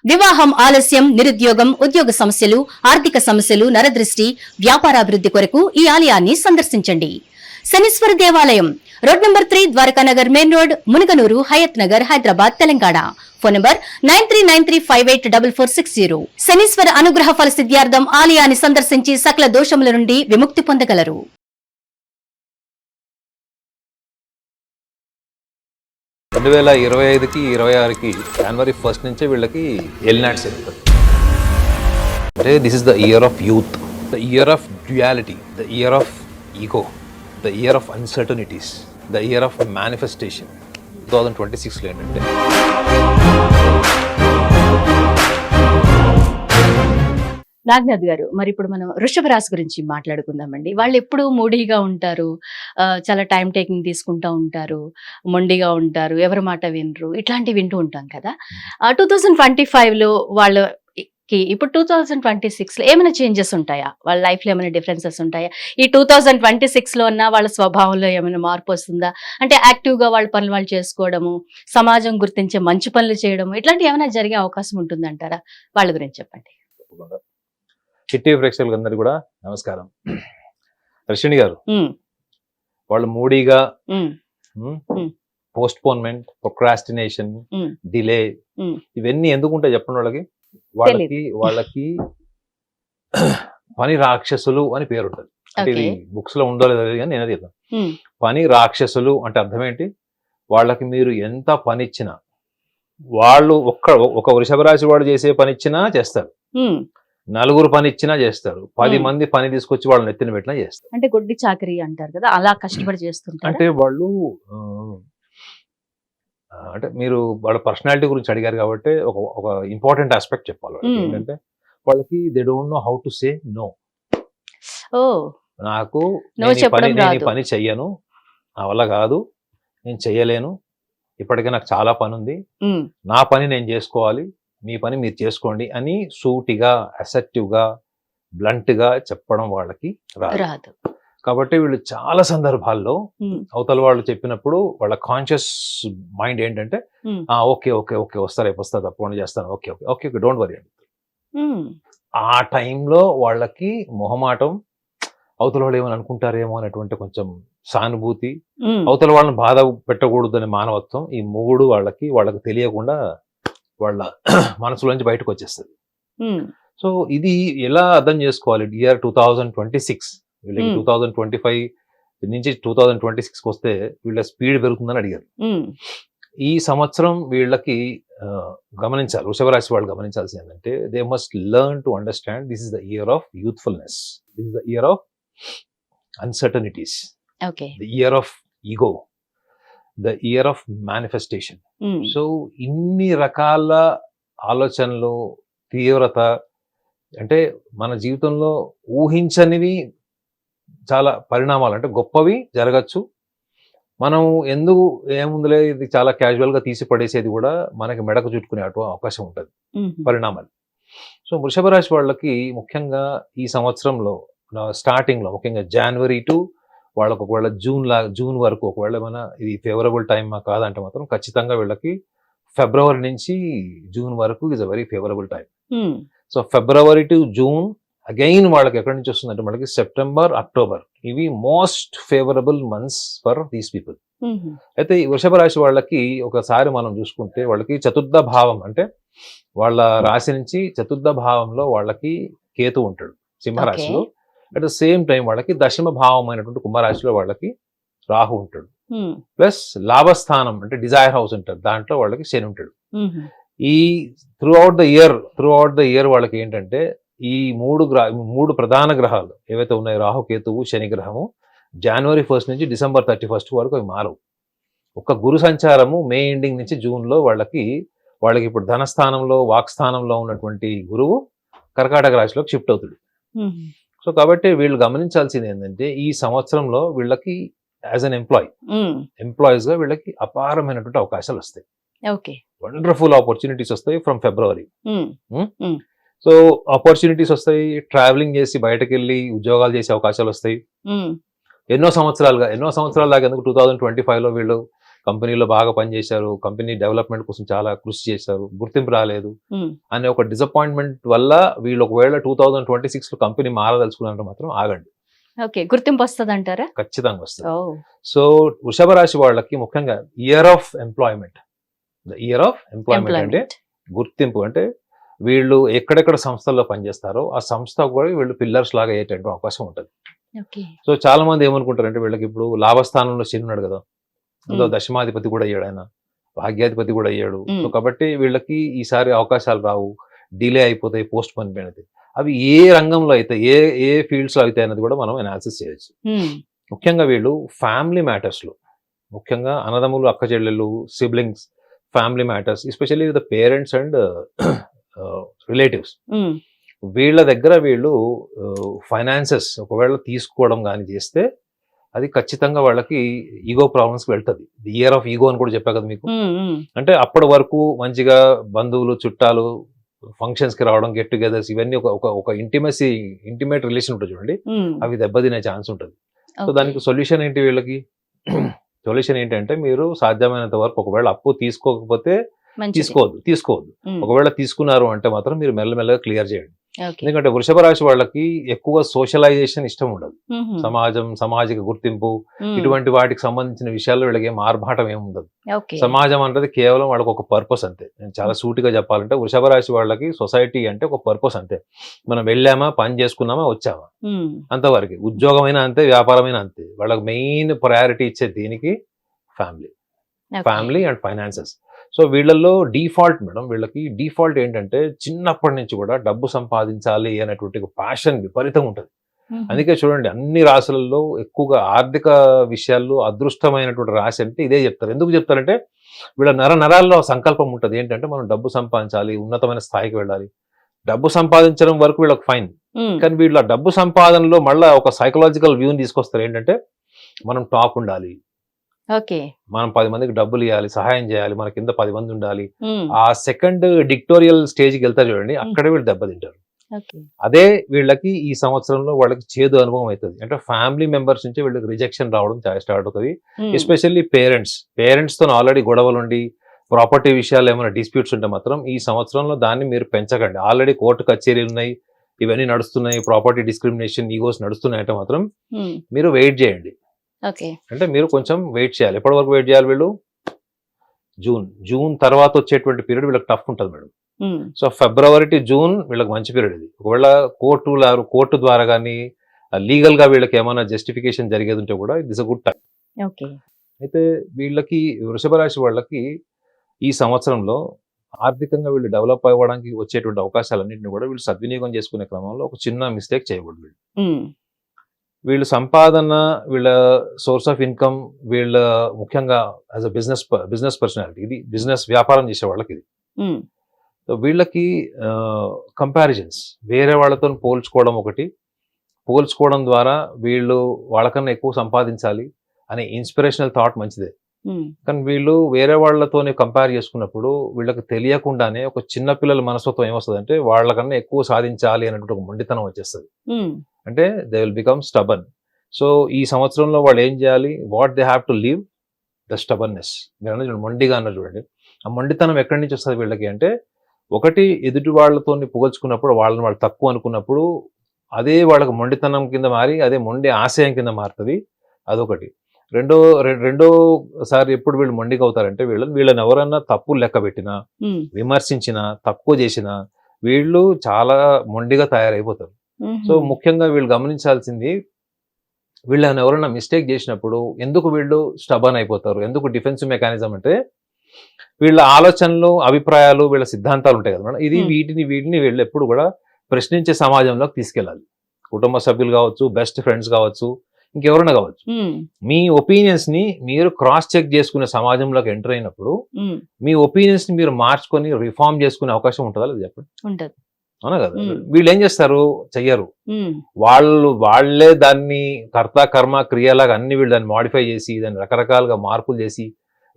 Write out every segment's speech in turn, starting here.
వివాహం ఆలస్యం, నిరుద్యోగం, ఉద్యోగ సమస్యలు, ఆర్థిక సమస్యలు, నరదృష్టి, వ్యాపారాభివృద్ధి కొరకు ఈ ఆలయాన్ని సందర్శించండి. శనీశ్వర దేవాలయం road number 3, Dwarakanagar main road, Munuganur, Hayat Nagar, Hyderabad, Telangana. Phone number 9393584460. Shanishwara అనుగ్రహ ఫల సిద్ధ్యార్థం ఆలయాన్ని సందర్శించి సకల దోషముల నుండి విముక్తి పొందగలరు. 2025కి 26కి జనవరి 1 నుంచే వీళ్ళకి ఎల్నాట్స్ జరుగుతుంది. అంటే this is the year of youth, the year of duality, the year of ego, the year of uncertainties, the year of manifestation. 2026లో ఏంటంటే నాగనాథ్ గారు, మరి ఇప్పుడు మనం వృషభ రాశి గురించి మాట్లాడుకుందామండి. వాళ్ళు ఎప్పుడు మూడీగా ఉంటారు, చాలా టైం టేకింగ్ తీసుకుంటూ ఉంటారు, మొండిగా ఉంటారు, ఎవరి మాట వినరు, ఇట్లాంటివి వింటూ ఉంటాం కదా. 2025లో వాళ్ళకి ఇప్పుడు 2026లో ఏమైనా చేంజెస్ ఉంటాయా? వాళ్ళ లైఫ్లో ఏమైనా డిఫరెన్సెస్ ఉంటాయా? ఈ 2026లో ఉన్న వాళ్ళ స్వభావంలో ఏమైనా మార్పు వస్తుందా? అంటే యాక్టివ్గా వాళ్ళ పనులు వాళ్ళు చేసుకోవడము, సమాజం గుర్తించే మంచి పనులు చేయడము, ఇట్లాంటివి ఏమైనా జరిగే అవకాశం ఉంటుందంటారా? వాళ్ళ గురించి చెప్పండి. హిట్ ప్రేక్షకులకు అందరికీ కూడా నమస్కారం. రషిణి గారు, వాళ్ళు మూడీగా, పోస్ట్ పోన్మెంట్, ప్రొక్రాస్టినేషన్, డిలే, ఇవన్నీ ఎందుకుంటాయి చెప్పండి. వాళ్ళకి పని రాక్షసులు అని పేరు ఉంటుంది. అంటే ఇది బుక్స్ లో ఉందో లేదో కానీ నేను చెప్తాను. పని రాక్షసులు అంటే అర్థం ఏంటి? వాళ్ళకి మీరు ఎంత పని ఇచ్చినా, వాళ్ళు ఒక వృషభ రాశి వాడు చేసే పని ఇచ్చినా చేస్తారు, నలుగురు పని ఇచ్చినా చేస్తారు, 10 మంది పని తీసుకొచ్చి వాళ్ళని ఎత్తిన పెట్టినా చేస్తారు. అంటే గొడ్డి చాకరీ అంటారు కదా, అలా కష్టపడి చేస్తుంటారు. అంటే వాళ్ళు అంటే మీరు వాళ్ళ పర్సనాలిటీ గురించి అడిగారు కాబట్టి ఒక ఇంపార్టెంట్ ఆస్పెక్ట్ చెప్పాలి. ఏంటంటే వాళ్ళకి they don't know how to say no. నాకు నేను ఈ పని చెయ్యను, నా వల్ల కాదు, నేను చెయ్యలేను, ఇప్పటికే నాకు చాలా పని ఉంది, నా పని నేను చేసుకోవాలి, మీ పని మీరు చేసుకోండి అని సూటిగా, అసెప్టివ్ గా, బ్లంట్ గా చెప్పడం వాళ్ళకి రాదు. కాబట్టి వీళ్ళు చాలా సందర్భాల్లో అవతల వాళ్ళు చెప్పినప్పుడు వాళ్ళ కాన్షియస్ మైండ్ ఏంటంటే ఓకే ఓకే ఓకే వస్తా, రేపు వస్తా, తప్పకుండా చేస్తాను, okay okay okay okay don't worry. ఆ టైంలో వాళ్ళకి మొహమాటం, అవతల వాళ్ళు ఏమని అనుకుంటారేమో అనేటువంటి కొంచెం సానుభూతి, అవతల వాళ్ళని బాధ పెట్టకూడదు అనే మానవత్వం, ఈ మూడు వాళ్ళకి తెలియకుండా వాళ్ళ మనసులోంచి బయటకు వచ్చేస్తుంది. సో ఇది ఎలా అర్థం చేసుకోవాలి? ఇయర్ 2026 వీళ్ళకి 2025 నుంచి 2026కి వస్తే వీళ్ళ స్పీడ్ పెరుగుతుందని అడిగారు. ఈ సంవత్సరం వీళ్ళకి గమనించాలి, వృషభ రాశి వాళ్ళు గమనించాల్సి ఏంటంటే they must learn to understand this is the year of youthfulness, this is the year of uncertainties, the year of ego, the year of manifestation. So ఇన్ని రకాల ఆలోచనలు, తీవ్రత, అంటే మన జీవితంలో ఊహించనివి చాలా పరిణామాలు, అంటే గొప్పవి జరగచ్చు. మనం ఎందుకు ఏముందిలే ఇది చాలా క్యాజువల్ గా తీసి పడేసేది కూడా మనకి మెడకు చుట్టుకునే అవకాశం ఉంటుంది పరిణామాలు. సో వృషభ రాశి వాళ్ళకి ముఖ్యంగా ఈ సంవత్సరంలో స్టార్టింగ్ లో, ముఖ్యంగా జనవరి టు వాళ్ళకు ఒకవేళ జూన్ వరకు ఒకవేళ మన ఇది ఫేవరబుల్ టైం కాదంటే మాత్రం ఖచ్చితంగా వీళ్ళకి ఫిబ్రవరి నుంచి జూన్ వరకు is a very favourable time. So February to June again వాళ్ళకి ఎక్కడి నుంచి వస్తుందంటే మనకి సెప్టెంబర్, అక్టోబర్, ఇవి most favourable months for these people. అయితే ఈ వృషభ రాశి వాళ్ళకి ఒకసారి మనం చూసుకుంటే వాళ్ళకి చతుర్థ భావం, అంటే వాళ్ళ రాశి నుంచి చతుర్థ భావంలో వాళ్ళకి కేతు ఉంటాడు సింహరాశిలో. అట్ ద సేమ్ టైం వాళ్ళకి దశమ భావం అయినటువంటి కుంభరాశిలో వాళ్ళకి రాహు ఉంటాడు, ప్లస్ లాభస్థానం అంటే డిజైర్ హౌస్ ఉంటాడు, దాంట్లో వాళ్ళకి శని ఉంటాడు. ఈ త్రూ అవుట్ ద ఇయర్ వాళ్ళకి ఏంటంటే ఈ మూడు ప్రధాన గ్రహాలు ఏవైతే ఉన్నాయో, రాహు, కేతువు, శని గ్రహము, జనవరి 1 నుంచి డిసెంబర్ 31 వరకు అవి మారవు. ఒక గురు సంచారము మే ఎండింగ్ నుంచి జూన్ లో వాళ్ళకి ఇప్పుడు ధనస్థానంలో, వాక్స్థానంలో ఉన్నటువంటి గురువు కర్కాటక రాశిలోకి షిఫ్ట్ అవుతుంది. సో కాబట్టి వీళ్ళు గమనించాల్సింది ఏంటంటే ఈ సంవత్సరంలో వీళ్ళకి యాజ్ అన్ ఎంప్లాయీస్ గా వీళ్ళకి అపారమైనటువంటి అవకాశాలు వస్తాయి. వండర్ఫుల్ ఆపర్చునిటీస్ వస్తాయి ఫ్రమ్ ఫిబ్రవరి. సో ఆపర్చునిటీస్ వస్తాయి, ట్రావెలింగ్ చేసి బయటకు వెళ్ళి ఉద్యోగాలు చేసే అవకాశాలు వస్తాయి. ఎన్నో సంవత్సరాల దాకా, ఎందుకు 2025లో వీళ్ళు కంపెనీలో బాగా పనిచేశారు, కంపెనీ డెవలప్మెంట్ కోసం చాలా కృషి చేశారు, గుర్తింపు రాలేదు అనే ఒక డిసప్పాయింట్మెంట్ వల్ల వీళ్ళు ఒకవేళ 2026 లో కంపెనీ మారదలుచుకున్నారంటే మాత్రం ఆగండి. ఓకే, గుర్తింపు వస్తుంది అంటారా? ఖచ్చితంగా వస్తుంది. సో వృషభ రాశి వాళ్ళకి ముఖ్యంగా year of employment, year of employment అంటే గుర్తింపు. అంటే వీళ్ళు ఎక్కడెక్కడ సంస్థల్లో పనిచేస్తారో ఆ సంస్థ కూడా వీళ్ళు పిల్లర్స్ లాగా అయ్యేటువంటి అవకాశం ఉంటుంది. సో చాలా మంది ఏమనుకుంటారంటే వీళ్ళకి ఇప్పుడు లాభస్థానంలో శని ఉన్నాడు కదా, అందులో దశమాధిపతి కూడా అయ్యాడు, ఆయన భాగ్యాధిపతి కూడా అయ్యాడు. సో కాబట్టి వీళ్ళకి ఈసారి అవకాశాలు రావు, డిలే అయిపోతాయి, పోస్ట్ పోన్ అయినది. అవి ఏ రంగంలో అయితే ఏ ఏ ఫీల్డ్స్ లో అయితే అన్నది కూడా మనం అనాలిసిస్ చేయొచ్చు. ముఖ్యంగా వీళ్ళు ఫ్యామిలీ మ్యాటర్స్ లో, ముఖ్యంగా అన్నదమ్ములు, అక్క చెల్లెళ్ళు, siblings, family matters, especially the parents and relatives, వీళ్ళ దగ్గర వీళ్ళు ఫైనాన్సెస్ ఒకవేళ తీసుకోవడం కానీ చేస్తే అది ఖచ్చితంగా వాళ్ళకి ఈగో ప్రాబ్లమ్స్కి వెళ్తుంది. ఇయర్ ఆఫ్ ఈగో అని కూడా చెప్పా కదా మీకు. అంటే అప్పటి వరకు మంచిగా బంధువులు, చుట్టాలు, ఫంక్షన్స్ కి రావడం, గెట్ టుగెదర్స్, ఇవన్నీ ఒక ఇంటిమేట్ రిలేషన్ ఉంటుంది చూడండి, అవి దెబ్బతినే ఛాన్స్ ఉంటుంది. సో దానికి సొల్యూషన్ ఏంటి వీళ్ళకి? సొల్యూషన్ ఏంటంటే మీరు సాధ్యమైనంత వరకు ఒకవేళ అప్పు తీసుకోకపోతే తీసుకోవద్దు. ఒకవేళ తీసుకున్నారు అంటే మాత్రం మీరు మెల్లమెల్లగా క్లియర్ చేయండి. ఎందుకంటే వృషభ రాశి వాళ్ళకి ఎక్కువ సోషలైజేషన్ ఇష్టం ఉండదు. సమాజం, సామాజిక గుర్తింపు, ఇటువంటి వాటికి సంబంధించిన విషయాల్లో వీళ్ళకి ఏం ఆర్భాటం ఏమి ఉండదు. సమాజం అంటే కేవలం వాళ్ళకి ఒక పర్పస్ అంతే. నేను చాలా సూటిగా చెప్పాలంటే వృషభ రాశి వాళ్ళకి సొసైటీ అంటే ఒక పర్పస్ అంతే. మనం వెళ్ళామా, పని చేసుకున్నామా, వచ్చామా, అంతవరకు. ఉద్యోగమైనా అంతే, వ్యాపారమైనా అంతే. వాళ్ళకి మెయిన్ ప్రయారిటీ ఇచ్చే దీనికి ఫ్యామిలీ అండ్ ఫైనాన్సెస్. సో వీళ్ళల్లో డిఫాల్ట్ మేడం, వీళ్ళకి డిఫాల్ట్ ఏంటంటే చిన్నప్పటి నుంచి కూడా డబ్బు సంపాదించాలి అనేటువంటి ప్యాషన్ విపరీతంగా ఉంటుంది. అందుకే చూడండి అన్ని రాశులలో ఎక్కువగా ఆర్థిక విషయాల్లో అదృష్టమైనటువంటి రాశి అంటే ఇదే చెప్తారు. ఎందుకు చెప్తారంటే వీళ్ళ నరాల్లో సంకల్పం ఉంటుంది ఏంటంటే మనం డబ్బు సంపాదించాలి, ఉన్నతమైన స్థాయికి వెళ్ళాలి. డబ్బు సంపాదించడం వరకు వీళ్ళకి ఫైన్, కానీ వీళ్ళ డబ్బు సంపాదనలో మళ్ళీ ఒక సైకలాజికల్ వ్యూని తీసుకొస్తారు. ఏంటంటే మనం టాప్ ఉండాలి, మనం 10 మందికి డబ్బులు ఇవ్వాలి, సహాయం చేయాలి, మన కింద 10 మంది ఉండాలి. ఆ సెకండ్ డిక్టోరియల్ స్టేజ్కి వెళ్తారు చూడండి, అక్కడే వీళ్ళు దెబ్బతింటారు. అదే వీళ్ళకి ఈ సంవత్సరంలో వాళ్ళకి చేదు అనుభవం అవుతుంది. అంటే ఫ్యామిలీ మెంబర్స్ నుంచి వీళ్ళకి రిజెక్షన్ రావడం స్టార్ట్ అవుతుంది. ఎస్పెషల్లీ పేరెంట్స్ తో ఆల్రెడీ గొడవలు ఉండి ప్రాపర్టీ విషయాలు ఏమైనా డిస్ప్యూట్స్ ఉంటే మాత్రం ఈ సంవత్సరంలో దాన్ని మీరు పెంచకండి. ఆల్రెడీ కోర్టు కచేరీలు ఉన్నాయి, ఇవన్నీ నడుస్తున్నాయి, ప్రాపర్టీ డిస్క్రిమినేషన్, ఈగోస్ నడుస్తున్నాయి అంటే మాత్రం మీరు వెయిట్ చేయండి. అంటే మీరు కొంచెం వెయిట్ చేయాలి. ఎప్పటి వరకు వెయిట్ చేయాలి వీళ్ళు? జూన్ తర్వాత వచ్చేటువంటి పీరియడ్ వీళ్ళకి టఫ్ ఉంటుంది madam. So February to June వీళ్ళకి మంచి పీరియడ్ ఇది. ఒకవేళ కోర్టు ద్వారా కానీ లీగల్ గా వీళ్ళకి ఏమైనా జస్టిఫికేషన్ జరిగేది ఉంటే కూడా it is a good time. అయితే వీళ్ళకి వృషభ రాశి వాళ్ళకి ఈ సంవత్సరంలో ఆర్థికంగా వీళ్ళు డెవలప్ అవ్వడానికి వచ్చేటువంటి అవకాశాలన్నింటినీ కూడా వీళ్ళు సద్వినియోగం చేసుకునే క్రమంలో ఒక చిన్న మిస్టేక్ చేయకూడదు. వీళ్ళు సంపాదన, వీళ్ళ సోర్స్ ఆఫ్ ఇన్కమ్, వీళ్ళ ముఖ్యంగా యాజ్ అ బిజినెస్ పర్సనాలిటీ, ఇది బిజినెస్ వ్యాపారం చేసే వాళ్ళకి ఇది. వీళ్ళకి కంపారిజన్స్, వేరే వాళ్ళతో పోల్చుకోవడం ద్వారా వీళ్ళు వాళ్ళకన్నా ఎక్కువ సంపాదించాలి అనే ఇన్స్పిరేషనల్ థాట్ మంచిదే. కానీ వీళ్ళు వేరే వాళ్ళతోనే కంపేర్ చేసుకున్నప్పుడు వీళ్ళకి తెలియకుండానే ఒక చిన్న పిల్లల మనస్తత్వం ఏమొస్తుంది అంటే వాళ్ళకన్నా ఎక్కువ సాధించాలి అనేటువంటి ఒక మొండితనం వచ్చేస్తుంది. అంటే they will become stubborn. So ఈ సంవత్సరంలో వాళ్ళు ఏం చేయాలి? What they have to leave the stubbornness. మీరు అన్నది మొండిగా అన్నారు చూడండి, ఆ మొండితనం ఎక్కడి నుంచి వస్తుంది వీళ్ళకి అంటే, ఒకటి ఎదుటి వాళ్ళతో పోల్చుకున్నప్పుడు వాళ్ళు తక్కువ అనుకున్నప్పుడు అదే వాళ్ళకి మొండితనం కింద మారి అదే మొండి ఆశయం కింద మారుతుంది. అదొకటి. రెండోసారి ఎప్పుడు వీళ్ళు మొండిగా అవుతారంటే వీళ్ళని ఎవరన్నా తప్పులు లెక్క పెట్టినా, విమర్శించినా, తక్కువ చేసినా వీళ్ళు చాలా మొండిగా తయారైపోతారు. సో ముఖ్యంగా వీళ్ళు గమనించాల్సింది, వీళ్ళని ఎవరైనా మిస్టేక్ చేసినప్పుడు ఎందుకు వీళ్ళు స్టబన్ అయిపోతారు, ఎందుకు డిఫెన్సివ్ మెకానిజం అంటే వీళ్ళ ఆలోచనలు, అభిప్రాయాలు, వీళ్ళ సిద్ధాంతాలు ఉంటాయి కదా, ఇది వీటిని వీళ్ళు ఎప్పుడు కూడా ప్రశ్నించే సమాజంలోకి తీసుకెళ్ళాలి. కుటుంబ సభ్యులు కావచ్చు, బెస్ట్ ఫ్రెండ్స్ కావచ్చు, ఇంకెవరైనా కావచ్చు, మీ ఒపీనియన్స్ ని మీరు క్రాస్ చెక్ చేసుకునే సమాజంలోకి ఎంటర్ అయినప్పుడు మీ ఒపీనియన్స్ ని మీరు మార్చుకొని రిఫార్మ్ చేసుకునే అవకాశం ఉంటుందా లేదా చెప్పండి? అవునా కదా? వీళ్ళు ఏం చేస్తారు? చెయ్యరు. వాళ్ళే దాన్ని కర్త కర్మ క్రియలాగా అన్ని వీళ్ళు దాన్ని మాడిఫై చేసి దాన్ని రకరకాలుగా మార్పులు చేసి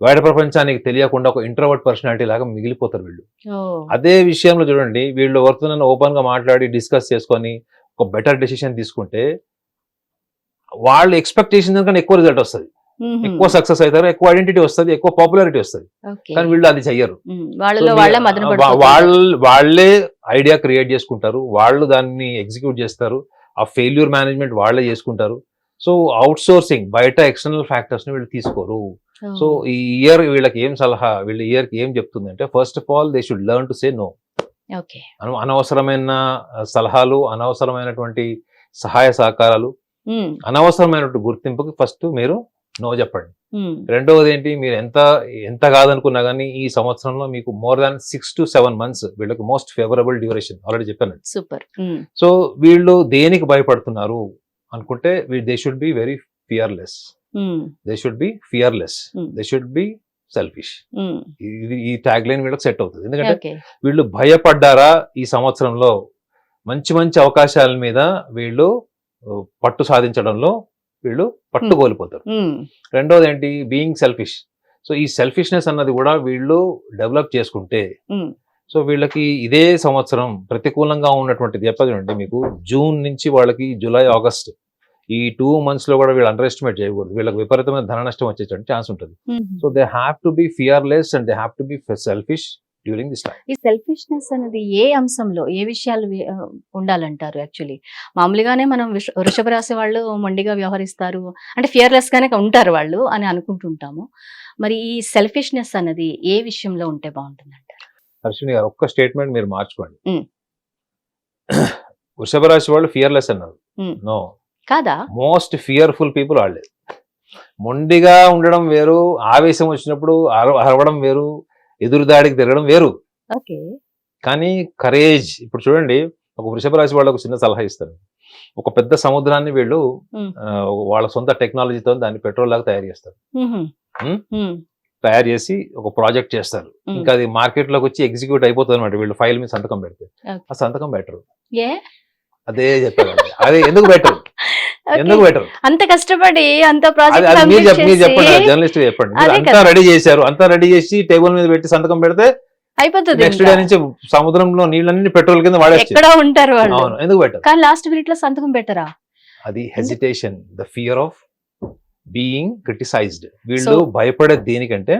బయట ప్రపంచానికి తెలియకుండా ఒక ఇంట్రోవర్ట్ పర్సనాలిటీ లాగా మిగిలిపోతారు వీళ్ళు. అదే విషయంలో చూడండి, వీళ్ళు ఎవరితోనైనా ఓపెన్ గా మాట్లాడి డిస్కస్ చేసుకొని ఒక బెటర్ డెసిషన్ తీసుకుంటే వాళ్ళ ఎక్స్పెక్టేషన్ కన్నా ఎక్కువ రిజల్ట్ వస్తుంది. ఎక్కువ సక్సెస్ అవుతారు, ఎక్కువ ఐడెంటిటీ వస్తుంది, ఎక్కువ పాపులారిటీ వస్తుంది. ఓకే. కానీ వీళ్ళు అది చెయ్యరు. వాళ్ళలో So, వాళ్ళే మదన పడిపోతుంటారు. వాళ్ళే ఐడియా క్రియేట్ చేసుకుంటారు, వాళ్ళు దాన్ని ఎగ్జిక్యూట్ చేస్తారు, ఆ ఫెయిల్యూర్ మేనేజ్మెంట్ వాళ్ళే చేసుకుంటారు. సో అవుట్ సోర్సింగ్, బయట ఎక్స్టర్నల్ ఫ్యాక్టర్స్ ని వీళ్ళు తీసుకోరు. సో ఈ ఇయర్ వీళ్ళకి ఏం సలహా, వీళ్ళ ఇయర్ కి ఏం చెప్తుంది అంటే, first of all they should learn to say no. Okay. అనవసరమైన సలహాలు, అనవసరమైనటువంటి సహాయ సహకారాలు, అనవసరమైనటువంటి గుర్తింపుకి ఫస్ట్ మీరు నో చెప్పండి. రెండవది ఏంటి, మీరు ఎంత కాదనుకున్నా కానీ ఈ సంవత్సరంలో మీకు మోర్ దాన్ 6 to 7 months వీళ్ళకి మోస్ట్ ఫేవరబుల్ డ్యూరేషన్, ఆల్రెడీ చెప్పాను. సూపర్. సో వీళ్ళు దేనికి భయపడుతున్నారు అనుకుంటే, they should be very fearless, they should be fearless, they should be selfish. ఈ ట్యాగ్ లైన్ వీళ్ళకి సెట్ అవుతుంది. ఎందుకంటే వీళ్ళు భయపడ్డారా ఈ సంవత్సరంలో మంచి మంచి అవకాశాల మీద వీళ్ళు పట్టు సాధించడంలో వీళ్ళు పట్టు కోల్పోతారు. రెండోది ఏంటి, బీయింగ్ సెల్ఫిష్. సో ఈ సెల్ఫిష్నెస్ అన్నది కూడా వీళ్ళు డెవలప్ చేసుకుంటే, సో వీళ్ళకి ఇదే సంవత్సరం ప్రతికూలంగా ఉన్నటువంటిది చెప్పదండి మీకు, జూన్ నుంచి వాళ్ళకి జూలై ఆగస్ట్ ఈ 2 months లో కూడా వీళ్ళు అండర్ ఎస్టిమేట్ చేయకూడదు. వీళ్ళకి విపరీతమైన ధన నష్టం వచ్చేటువంటి ఛాన్స్ ఉంటుంది. So they have to be fearless and they have to be selfish during this time. ఈ సెల్ఫిష్నెస్ అనేది ఏ అంశంలో, ఏ విషయాలు ఉండాలంటారు? యాక్చువల్లీ మామూలుగానే మనం వృషభ రాశి వాళ్ళు మొండిగా వ్యవహరిస్తారు అంటే ఫియర్లెస్ గానే ఉంటారు వాళ్ళు అని అనుకుంటుంటాము. మరి ఈ సెల్ఫిష్నెస్ అనేది ఏ విషయంలో ఉంటే బాగుంటుంది అంటారు? హర్షిని గారు, ఒక్క స్టేట్మెంట్ మీరు మార్చుకోండి. వృషభ రాశి వాళ్ళు ఫియర్లెస్ అన్నారు, నో కాదా? మోస్ట్ ఫియర్ఫుల్ పీపుల్ వాళ్ళే. మొండిగా ఉండడం వేరు, ఆవేశం వచ్చినప్పుడు అరవడం వేరు, ఎదురుదాడికి తిరగడం వేరు. ఓకే. కానీ కరేజ్, ఇప్పుడు చూడండి, ఒక వృషభ రాశి వాళ్ళకు చిన్న సలహా ఇస్తాను. ఒక పెద్ద సముద్రాన్ని వీళ్ళు వాళ్ళ సొంత టెక్నాలజీతో దాన్ని పెట్రోల్ లాగా తయారు చేస్తారు. తయారు చేసి ఒక ప్రాజెక్ట్ చేస్తారు. ఇంకా అది మార్కెట్ లోకి వచ్చి ఎగ్జిక్యూట్ అయిపోతుంది అనమాట. వీళ్ళు ఫైల్ మీద సంతకం పెడితే ఆ సంతకం బెటర్. అదే చెప్పారు, అదే ఎందుకు బెటర్, ఎందుకు బెటర్? అంత కష్టపడి అంత ప్రాజెక్ట్ మీరు చెప్పండి, జర్నలిస్ట్ చెప్పండి. అంతా రెడీ చేశారు, అంతా రెడీ చేసి టేబుల్ మీద పెట్టి సంతకం పెడితే అయిపోతుంది. నెక్స్ట్ డే నుంచి సముద్రంలో నీళ్ళన్నీ పెట్రోల్ కింద వాడేస్తారు. ఎక్కడ ఉంటారు వాళ్ళు? అవును, ఎందుకు బెటర్? కానీ లాస్ట్ మినిట్ లో సంతకం పెట్టరా? అది hesitation, the fear of being criticised. వీళ్ళు భయపడేది దేనికంటే,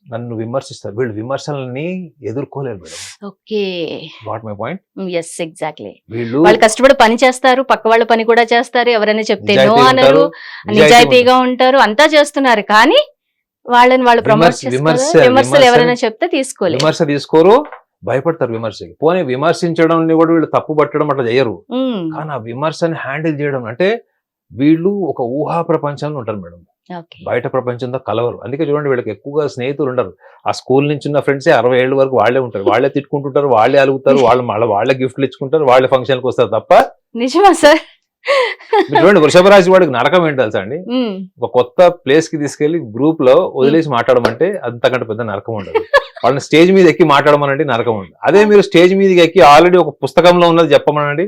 నన్ను విమర్శిస్తారు, వీళ్ళు విమర్శలని ఎదుర్కోలేరు madam. Okay, what my point? yes exactly. వాళ్ళు కష్టపడి పని చేస్తారు, పక్క వాళ్ళ పని కూడా చేస్తారు, ఎవరైనా చెప్తే నో అనరు, నిజాయితీగా ఉంటారు, అంతా చేస్తున్నారు. కానీ వాళ్ళని వాళ్ళు విమర్శలు ఎవరైనా చెప్తే తీసుకోలేదు, విమర్శ తీసుకోరు, భయపడతారు విమర్శకి. పోనీ విమర్శించడం కూడా వీళ్ళు తప్పు పట్టడం అట్లా చేయరు. కానీ ఆ విమర్శని హ్యాండిల్ చేయడం అంటే, వీళ్ళు ఒక ఊహా ప్రపంచంలో ఉంటారు మేడం, బయట ప్రపంచంతో కలవరు. అందుకే చూడండి, వీళ్ళకి ఎక్కువగా స్నేహితులు ఉండరు. ఆ స్కూల్ నుంచి ఉన్న ఫ్రెండ్సే 60 ఏళ్ళ వరకు వాళ్ళే ఉంటారు, వాళ్ళే తిట్టుకుంటుంటారు, వాళ్ళే అలుగుతారు, వాళ్ళే గిఫ్ట్లు ఇచ్చుకుంటారు, వాళ్ళే ఫంక్షన్కి వస్తారు తప్ప. నిజమా సార్? చూడండి, వృషభ రాశి వాడికి నరకం ఏంటి తెలుసా అండి? ఒక కొత్త ప్లేస్ కి తీసుకెళ్లి గ్రూప్ లో వదిలేసి మాట్లాడమంటే అంతకంటే పెద్ద నరకం ఉండదు. వాళ్ళని స్టేజ్ మీద ఎక్కి మాట్లాడమనండి, నరకం ఉండదు. అదే మీరు స్టేజ్ మీదకి ఎక్కి ఆల్రెడీ ఒక పుస్తకంలో ఉన్నది చెప్పమనండి,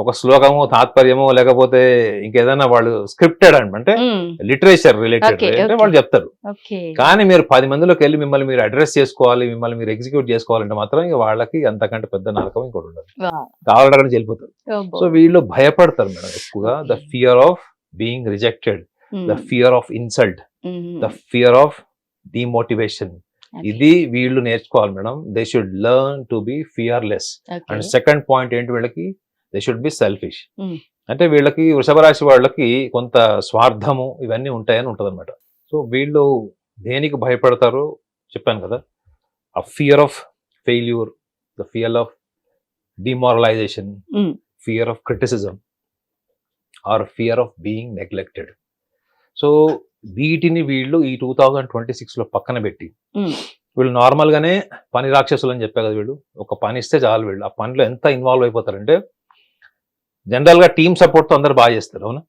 ఒక శ్లోకమో తాత్పర్యమో లేకపోతే ఇంకేదైనా వాళ్ళు స్క్రిప్టెడ్ అంటే లిటరేచర్ రిలేటెడ్ అంటే వాళ్ళు చెప్తారు. కానీ మీరు 10 మందిలోకి వెళ్ళి మిమ్మల్ని మీరు అడ్రస్ చేసుకోవాలి, మిమ్మల్ని మీరు ఎగ్జిక్యూట్ చేసుకోవాలంటే మాత్రం ఇక వాళ్ళకి అంతకంటే పెద్ద నరకం ఇంకోటి ఉండదు, కావాలని వెళ్ళిపోతారు. సో వీళ్ళు భయపడతారు మేడం ఎక్కువగా. The fear of being rejected, the fear of insult, the fear of demotivation, ఇది వీళ్ళు నేర్చుకోవాలి madam. They should learn to be fearless. And second point ఏంటి, వీళ్ళకి దే షుడ్ బి సెల్ఫిష్. అంటే వీళ్ళకి వృషభ రాశి వాళ్ళకి కొంత స్వార్థము ఇవన్నీ ఉంటాయని ఉంటది అనమాట. సో వీళ్ళు దేనికి భయపడతారో చెప్పాను కదా, ఆ fear of failure, the fear of demoralisation, fear of criticism or fear of being neglected. So వీటిని వీళ్ళు ఈ 2026 లో పక్కన పెట్టి, వీళ్ళు నార్మల్ గానే పని రాక్షసులు అని చెప్పా కదా, వీళ్ళు ఒక పని ఇస్తే చాలు, వీళ్ళు ఆ పనిలో ఎంత ఇన్వాల్వ్ అయిపోతారంటే, జనరల్ గా టీమ్ సపోర్ట్ తో అందరు బాగా చేస్తారు, అవునా?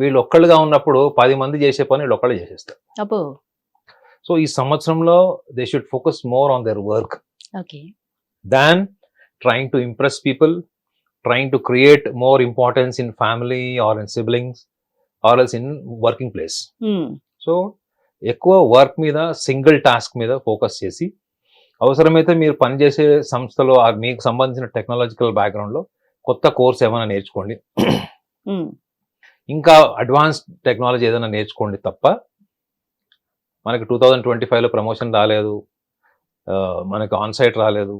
వీళ్ళు ఒక్కళ్ళుగా ఉన్నప్పుడు 10 మంది చేసే పని వీళ్ళు ఒక్కళ్ళు చేసేస్తారు. సో ఈ సంవత్సరంలో they should focus more on their work than trying to impress people, trying to create more importance in family or in siblings or else in working place. So ఎక్కువ వర్క్ మీద, సింగిల్ టాస్క్ మీద focus చేసి, అవసరమైతే మీరు పనిచేసే సంస్థలో మీకు సంబంధించిన టెక్నాలజికల్ బ్యాక్గ్రౌండ్ లో కొత్త కోర్స్ ఏమైనా నేర్చుకోండి. ఇంకా అడ్వాన్స్ టెక్నాలజీ ఏదైనా నేర్చుకోండి తప్ప మనకి 2025లో ప్రమోషన్ రాలేదు, మనకు ఆన్సైట్ రాలేదు,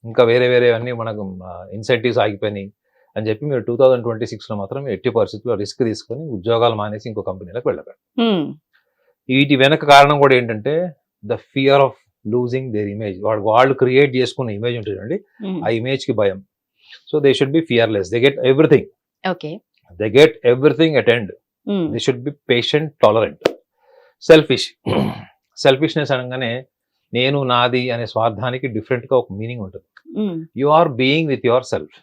ఇంకా వేరే అన్నీ మనకు ఇన్సెంటివ్స్ ఆగిపోయినాయి అని చెప్పి మీరు 2026లో మాత్రం ఎట్టి పరిస్థితుల్లో రిస్క్ తీసుకొని ఉద్యోగాలు మానేసి ఇంకో కంపెనీలకు వెళ్ళకండి. వీటి వెనక కారణం కూడా ఏంటంటే the fear of losing their image. వాళ్ళు క్రియేట్ చేసుకున్న ఇమేజ్ ఉంటుందండి, ఆ ఇమేజ్ కి భయం. So they should be fearless. They get everything. Okay, they get everything at end. They should be patient, tolerant. Selfishness అనగానే నేను నాది అనే స్వార్థానికి డిఫరెంట్ గా ఒక మీనింగ్ ఉంటుంది. You are being with yourself.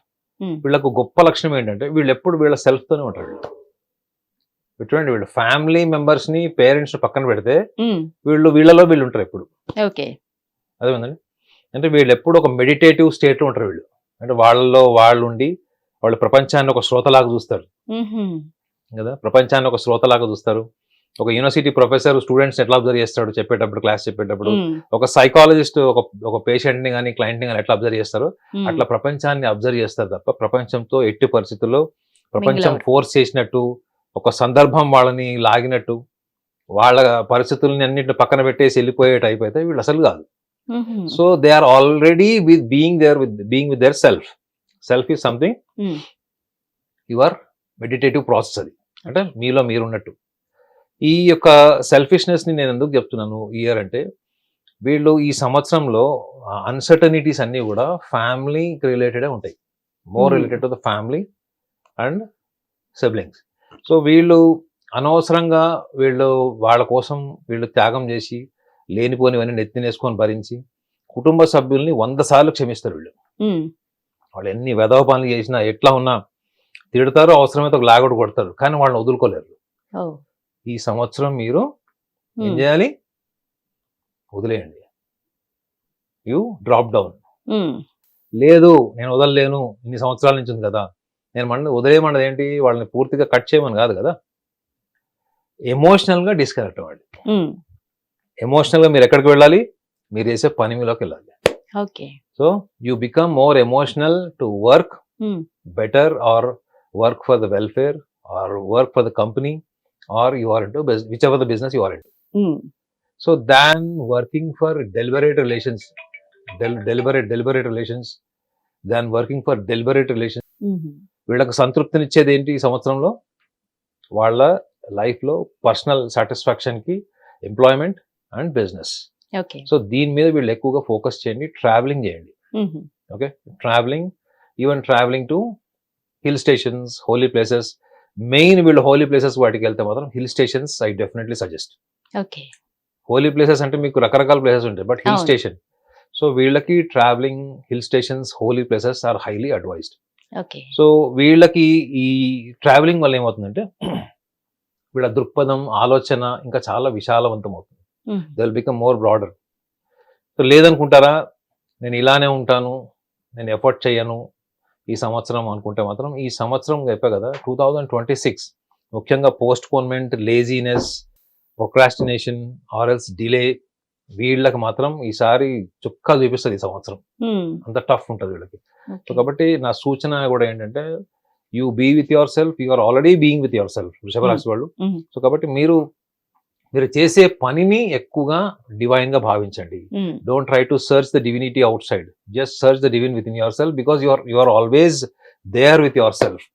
వీళ్ళకు గొప్ప లక్షణం ఏంటంటే వీళ్ళు ఎప్పుడు వీళ్ళ సెల్ఫ్ తోనే ఉంటారు. చూడండి, వీళ్ళు ఫ్యామిలీ మెంబర్స్ ని, పేరెంట్స్ పక్కన పెడితే వీళ్ళలో వీళ్ళు ఉంటారు ఎప్పుడు. అదే ఉందండి. అంటే వీళ్ళు ఎప్పుడు ఒక మెడిటేటివ్ స్టేట్ లో ఉంటారు వీళ్ళు. అంటే వాళ్ళలో వాళ్ళు ఉండి వాళ్ళు ప్రపంచాన్ని ఒక శ్రోతలాగా చూస్తారు కదా, ప్రపంచాన్ని ఒక శ్రోతలాగా చూస్తారు. ఒక యూనివర్సిటీ ప్రొఫెసర్ స్టూడెంట్స్ ఎట్లా అబ్జర్వ్ చేస్తాడు చెప్పేటప్పుడు, క్లాస్ చెప్పేటప్పుడు, ఒక సైకాలజిస్ట్ ఒక పేషెంట్ ని కానీ క్లయింట్ ని కానీ ఎట్లా అబ్జర్వ్ చేస్తారో అట్లా ప్రపంచాన్ని అబ్జర్వ్ చేస్తారు తప్ప ప్రపంచంతో ఎట్టి పరిస్థితుల్లో ప్రపంచం ఫోర్స్ చేసినట్టు, ఒక సందర్భం వాళ్ళని లాగినట్టు, వాళ్ళ పరిస్థితులని అన్నింటిని పక్కన పెట్టేసి వెళ్ళిపోయే టైప్ అయితే వీళ్ళు అసలు కాదు. So they are already with being with their self. Self is something your meditative process. అది అంటే మీలో మీరు ఉన్నట్టు. ఈ యొక్క సెల్ఫిష్నెస్ ని నేను ఎందుకు చెప్తున్నాను ఇయర్ అంటే, వీళ్ళు ఈ సంవత్సరంలో అన్సర్టనిటీస్ అన్ని కూడా ఫ్యామిలీ రిలేటెడే ఉంటాయి. More related to the family and siblings. So వీళ్ళు అనవసరంగా వాళ్ళ కోసం వీళ్ళు త్యాగం చేసి లేనిపోనివన్నీ నెత్తినేసుకొని భరించి కుటుంబ సభ్యుల్ని 100 సార్లు క్షమిస్తారు వీళ్ళు. వాళ్ళు ఎన్ని వెధవ పనులు చేసినా ఎట్లా ఉన్నా తిడతారు, అవసరమైతే ఒక లాగొట్టు కొడతారు, కానీ వాళ్ళని వదులుకోలేరు. ఈ సంవత్సరం మీరు ఏం చేయాలి? వదిలేయండి. You drop down. లేదు నేను వదలలేను, ఇన్ని సంవత్సరాల నుంచి ఉంది కదా, నేను వదిలేయమన్నది ఏంటి? వాళ్ళని పూర్తిగా కట్ చేయమని కాదు కదా, ఎమోషనల్ గా డిస్కనెక్ట్ అవ్వండి. ఎమోషనల్ గా మీరు ఎక్కడికి వెళ్ళాలి? మీరు చేసే పని మీలోకి వెళ్ళాలి. So you become more emotional to work better, or work for the welfare, or work for the company, or you are into whichever the business you are into. So than working for deliberate relations, than working for deliberate relations, వీళ్ళకి సంతృప్తినిచ్చేది ఏంటి ఈ సంవత్సరంలో? వాళ్ళ life లో personal satisfaction కి employment and business. So దీని మీద వీళ్ళు ఎక్కువగా ఫోకస్ చేయండి. ట్రావెలింగ్ చేయండి. Okay, even travelling to hill stations, holy places. Main వీళ్ళు హోలీ ప్లేసెస్ వాటికి వెళ్తే మాత్రం hill stations I definitely suggest. Holy places అంటే మీకు రకరకాల ప్లేసెస్ ఉంటాయి, బట్ హిల్ స్టేషన్. సో వీళ్ళకి travelling, hill stations, holy places are highly advised. So వీళ్ళకి ఈ ట్రావెలింగ్ వల్ల ఏమవుతుందంటే వీళ్ళ దృక్పథం, ఆలోచన ఇంకా చాలా విశాలవంతం అవుతుంది. They will become more broader. So లేదనుకుంటారా నేను ఇలానే ఉంటాను, నేను ఎఫర్ట్ చేయను ఈ సంవత్సరం అనుకుంటే మాత్రం ఈ సంవత్సరం చెప్పా కదా 2026 ముఖ్యంగా postponement, laziness, procrastination or else delay, వీళ్ళకి మాత్రం ఈసారి చుక్కా చూపిస్తుంది ఈ సంవత్సరం. అంత టఫ్ ఉంటుంది వీళ్ళకి. సో కాబట్టి నా సూచన కూడా ఏంటంటే you be with yourself. You are already being with yourself వృషభ రాశి వాళ్ళు. సో కాబట్టి మీరు చేసే పనిని ఎక్కువగా డివైన్ గా భావించండి. Don't try to search the divinity outside, just search the divine within yourself, because you are always there with yourself.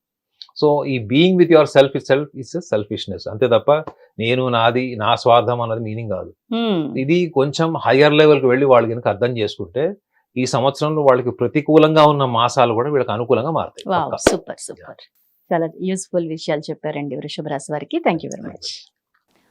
So ఈ being with yourself is selfishness. అంతే తప్ప నేను, నాది, నా స్వార్థం అన్నది meaning కాదు. ఇది కొంచెం హయ్యర్ లెవెల్ కి వెళ్ళి వాళ్ళు కనుక అర్థం చేసుకుంటే ఈ సంవత్సరంలో వాళ్ళకి ప్రతికూలంగా ఉన్న మాసాలు కూడా వీళ్ళకి అనుకూలంగా మారుతాయి. సూపర్ సూపర్, చాలా యూస్ఫుల్ విషయాలు చెప్పారండి వృషభ రాశి వారికి. Thank you very much.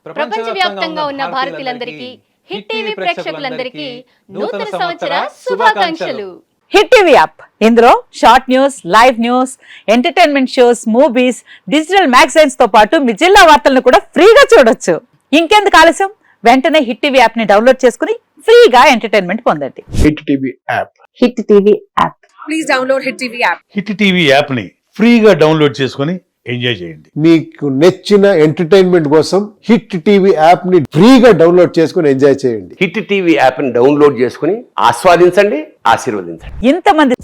ప్రపంచవ్యాప్తంగా ఉన్న భారతీయులందరికీ, హిట్ టీవీ ప్రేక్షకులందరికీ నూతన సంవత్సర శుభాకాంక్షలు. హిట్ టీవీ యాప్, ఇందులో short news, live news, entertainment shows, movies, digital magazines తో పాటు మీ జిల్లా వార్తలను కూడా ఫ్రీగా చూడొచ్చు. ఇంకెందుకు ఆలస్యం, వెంటనే హిట్ టీవీ యాప్ ని డౌన్లోడ్ చేసుకుని ఫ్రీగా ఎంటర్టైన్మెంట్ పొందండి. Hit TV app, hit TV app, please download hit TV app. Hit TV app ని ఫ్రీగా డౌన్లోడ్ చేసుకుని ఎంజాయ్ చేయండి. మీకు నచ్చిన ఎంటర్టైన్మెంట్ కోసం హిట్ టీవీ యాప్ ని ఫ్రీగా డౌన్లోడ్ చేసుకుని ఎంజాయ్ చేయండి. హిట్ టీవీ యాప్ ని డౌన్లోడ్ చేసుకుని ఆస్వాదించండి, ఆశీర్వదించండి. ఇంతమంది